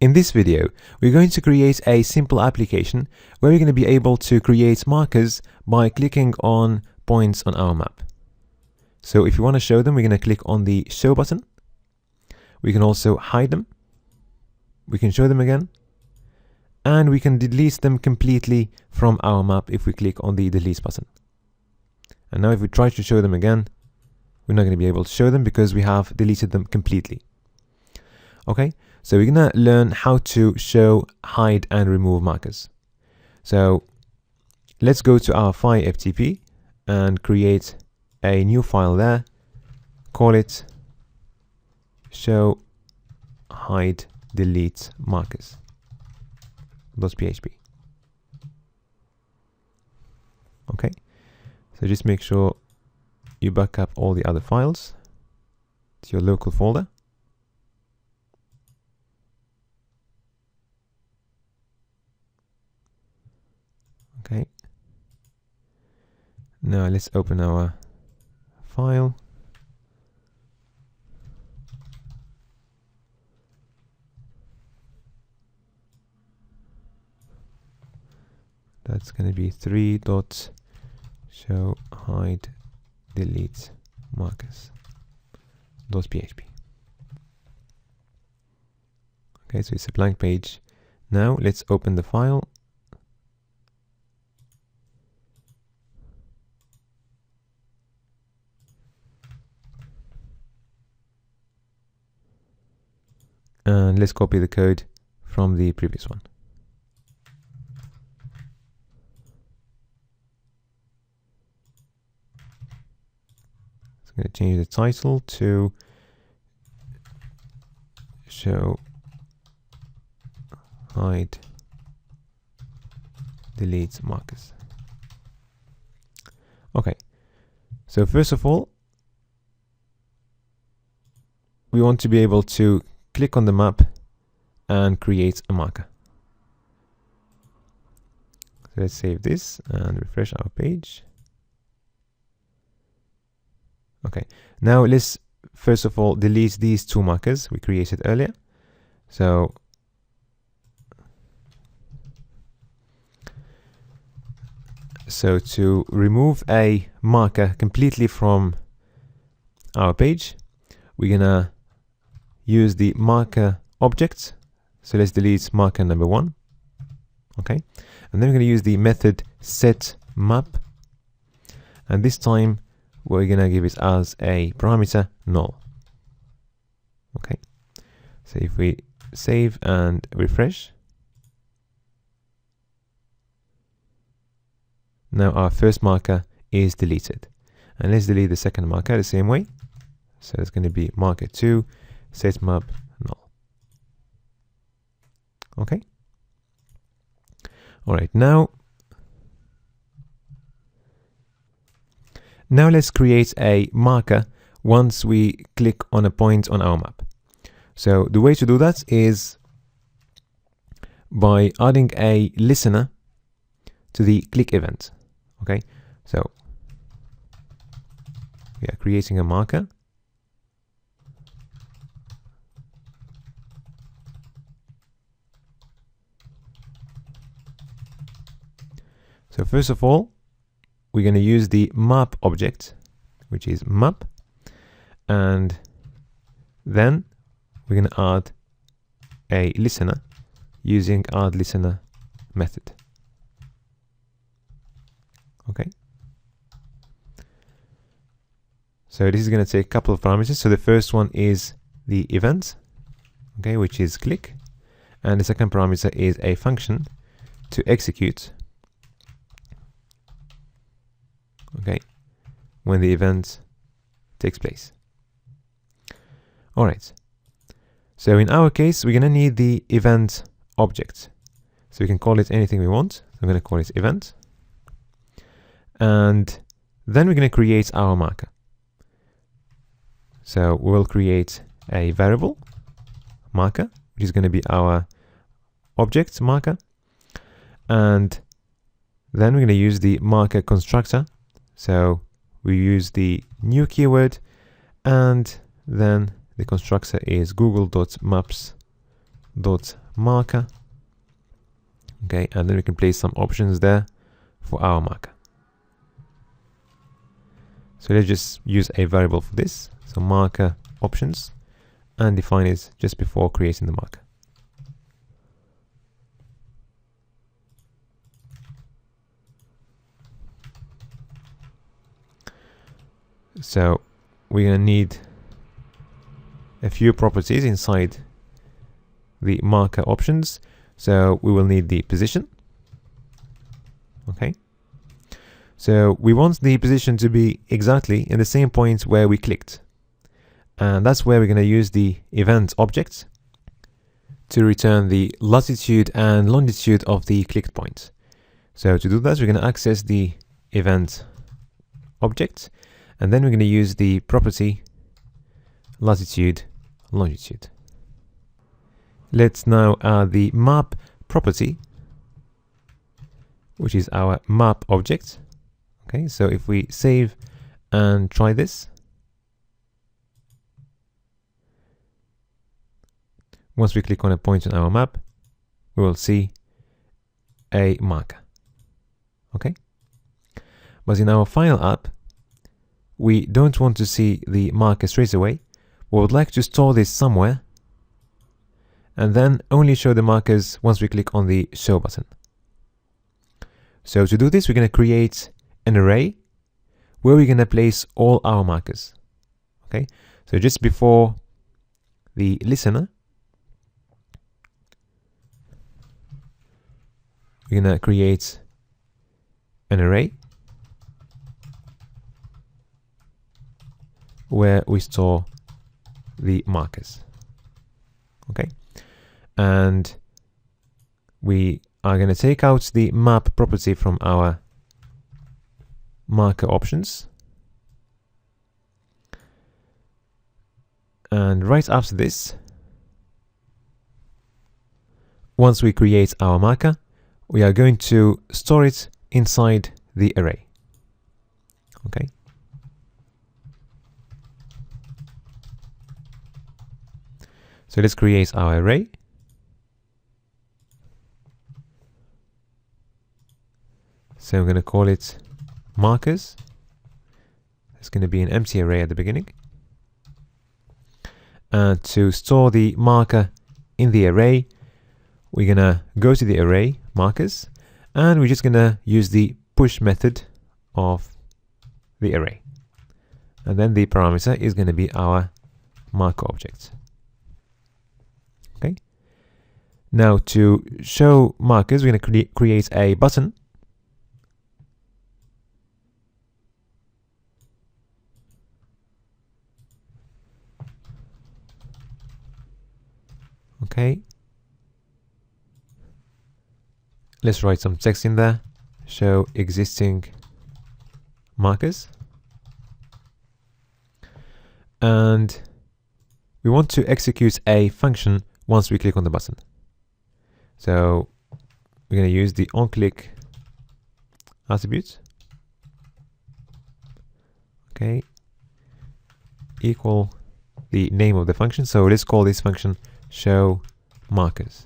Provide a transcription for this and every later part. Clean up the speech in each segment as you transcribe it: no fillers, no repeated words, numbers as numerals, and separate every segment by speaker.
Speaker 1: In this video, we're going to create a simple application where we're going to be able to create markers by clicking on points on our map. So if you want to show them, we're going to click on the show button. We can also hide them. We can show them again. And we can delete them completely from our map if we click on the delete button. And now if we try to show them again, we're not going to be able to show them because we have deleted them completely. Okay, so we're going to learn how to show, hide, and remove markers. So let's go to our file FTP and create a new file there. Call it show, hide, delete markers.php. Okay, so just make sure you back up all the other files to your local folder. Okay, now let's open our file. That's going to be 3.show, hide, delete markers.php. Okay, so it's a blank page. Now let's open the file. And let's copy the code from the previous one. So I'm going to change the title to show, hide, delete markers. Okay, so first of all, we want to be able to click on the map and create a marker. So let's save this and refresh our page. Okay, now let's first of all delete these two markers we created earlier. So to remove a marker completely from our page, we're gonna use the marker object. So let's delete marker number 1. Okay, and then we're going to use the method setMap, and this time we're going to give it as a parameter null. Okay, so if we save and refresh, now our first marker is deleted, and let's delete the second marker the same way. So it's going to be marker 2 setMap null. Okay. All right. Now let's create a marker once we click on a point on our map. So the way to do that is by adding a listener to the click event. Okay. So we are creating a marker. So first of all, we're going to use the map object, which is map, and then we're going to add a listener using add listener method. Okay. So this is going to take a couple of parameters. So the first one is the event, okay, which is click, and the second parameter is a function to execute. Okay, when the event takes place. All right. So in our case, we're going to need the event object. So we can call it anything we want. I'm going to call it event. And then we're going to create our marker. So we'll create a variable marker, which is going to be our object marker. And then we're going to use the marker constructor. So we use the new keyword, and then the constructor is google.maps marker. Okay, and then we can place some options there for our marker. So let's just use a variable for this. So marker options, and define it just before creating the marker. So we're going to need a few properties inside the marker options. So we will need the position. Okay. So we want the position to be exactly in the same point where we clicked. And that's where we're going to use the event object to return the latitude and longitude of the clicked point. So to do that, we're going to access the event object, and then we're going to use the property latitude, longitude. Let's now add the map property, which is our map object. Okay, so if we save and try this, once we click on a point on our map, we will see a marker. Okay, but in our final app, we don't want to see the marker straight away. We would like to store this somewhere and then only show the markers once we click on the show button. So to do this, we're going to create an array where we're going to place all our markers. Okay, so just before the listener, we're going to create an array where we store the markers. Okay, and we are going to take out the map property from our marker options, and right after this, once we create our marker, we are going to store it inside the array. Okay, so let's create our array. So I'm going to call it markers. It's going to be an empty array at the beginning. And to store the marker in the array, we're going to go to the array markers, and we're just going to use the push method of the array. And then the parameter is going to be our marker object. Okay. Now to show markers, we're going to create a button. Okay, let's write some text in there. Show existing markers. And we want to execute a function once we click on the button. So we're going to use the onClick attribute. Okay, equal the name of the function. So let's call this function show markers,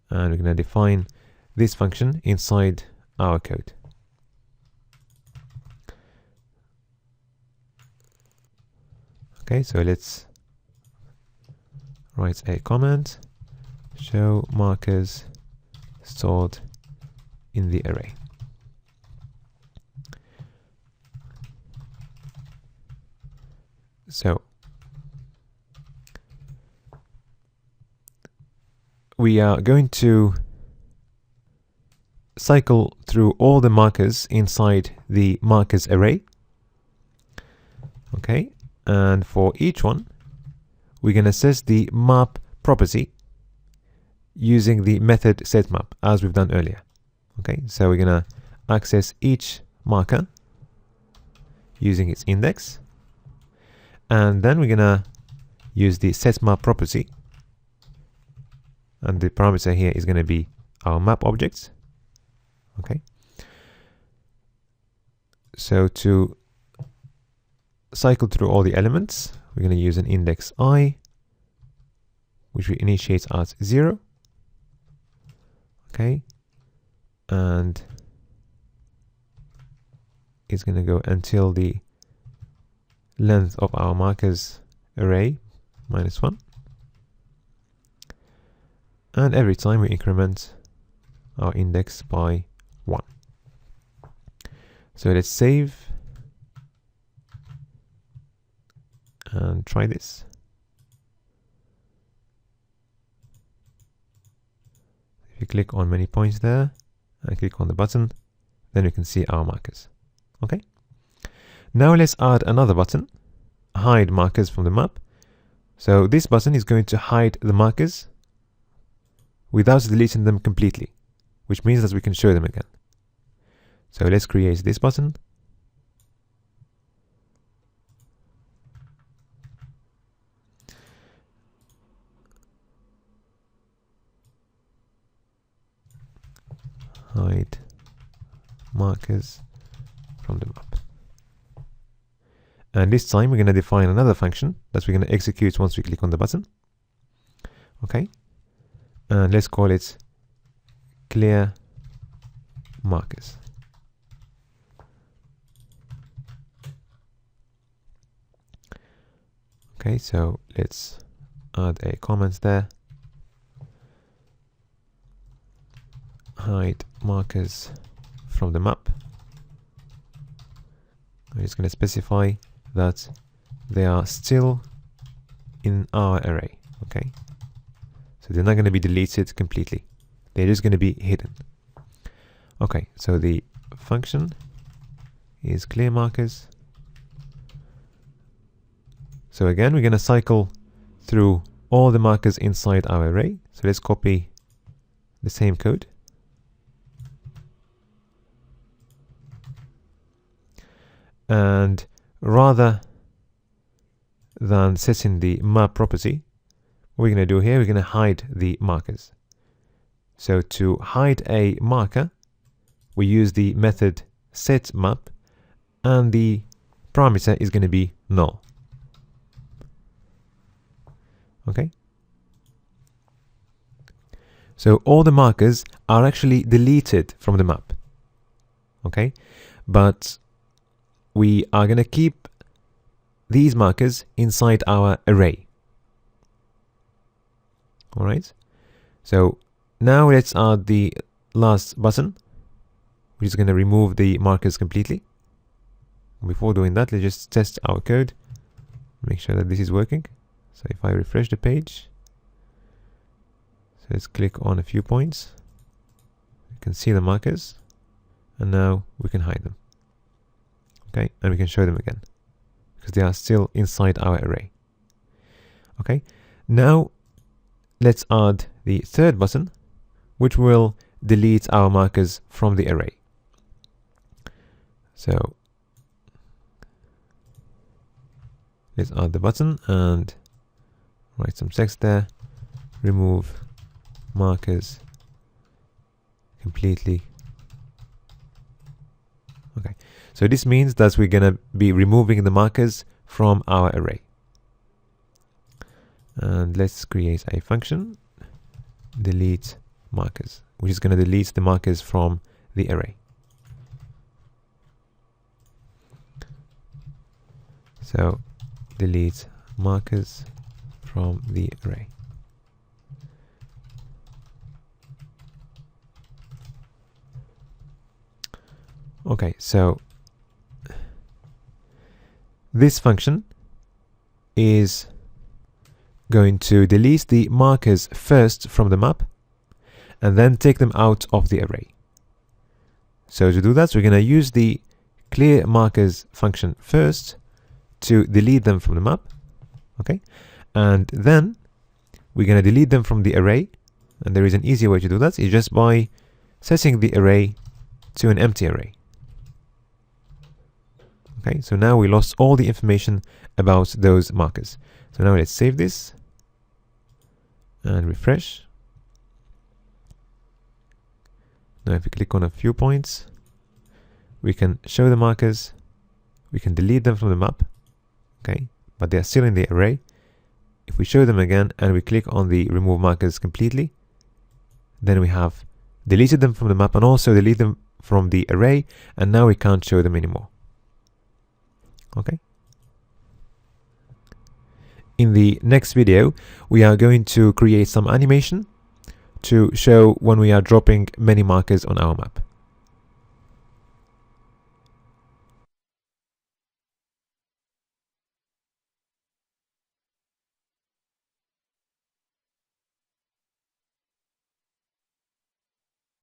Speaker 1: and we're going to define this function inside our code. Okay, so let's write a comment, show markers stored in the array. So we are going to cycle through all the markers inside the markers array. Okay, and for each one, we're going to set the map property using the method setMap as we've done earlier. Okay, so we're going to access each marker using its index, and then we're going to use the setMap property. And the parameter here is going to be our map object. Okay. So to cycle through all the elements, we're going to use an index I which we initiate at 0. Okay, and it's going to go until the length of our markers array -1. And every time we increment our index by 1. So let's save and try this. If you click on many points there and click on the button, then we can see our markers. Okay. Now let's add another button, hide markers from the map. So this button is going to hide the markers without deleting them completely, which means that we can show them again. So let's create this button. Hide markers from the map. And this time we're going to define another function that we're going to execute once we click on the button. Okay. And let's call it clear markers. Okay, so let's add a comment there. Hide markers from the map. I'm just going to specify that they are still in our array. Okay, so they're not going to be deleted completely. They're just going to be hidden. Okay, so the function is clear markers. So again, we're going to cycle through all the markers inside our array. So let's copy the same code. And rather than setting the map property, what we're going to do here, we're going to hide the markers. So to hide a marker, we use the method setMap, and the parameter is going to be null. Okay. So all the markers are actually deleted from the map. Okay, but we are going to keep these markers inside our array. All right. So now let's add the last button, which is going to remove the markers completely. Before doing that, let's just test our code, make sure that this is working. So if I refresh the page, so let's click on a few points, you can see the markers, and now we can hide them. Okay, and we can show them again because they are still inside our array. Okay, now let's add the third button, which will delete our markers from the array. So let's add the button and write some text there. Remove markers completely. Okay, so this means that we're going to be removing the markers from our array. And let's create a function, delete markers, which is going to delete the markers from the array. So delete markers from the array. Okay, so this function is going to delete the markers first from the map and then take them out of the array. So to do that, we're going to use the clear markers function first to delete them from the map. Okay, and then we're going to delete them from the array, and there is an easier way to do that. It's just by setting the array to an empty array. Okay, so now we lost all the information about those markers. So now let's save this and refresh. Now if we click on a few points, we can show the markers, we can delete them from the map, okay, but they are still in the array, if we show them again and we click on the remove markers completely, then we have deleted them from the map and also delete them from the array, and now we can't show them anymore. Okay. In the next video, we are going to create some animation to show when we are dropping many markers on our map.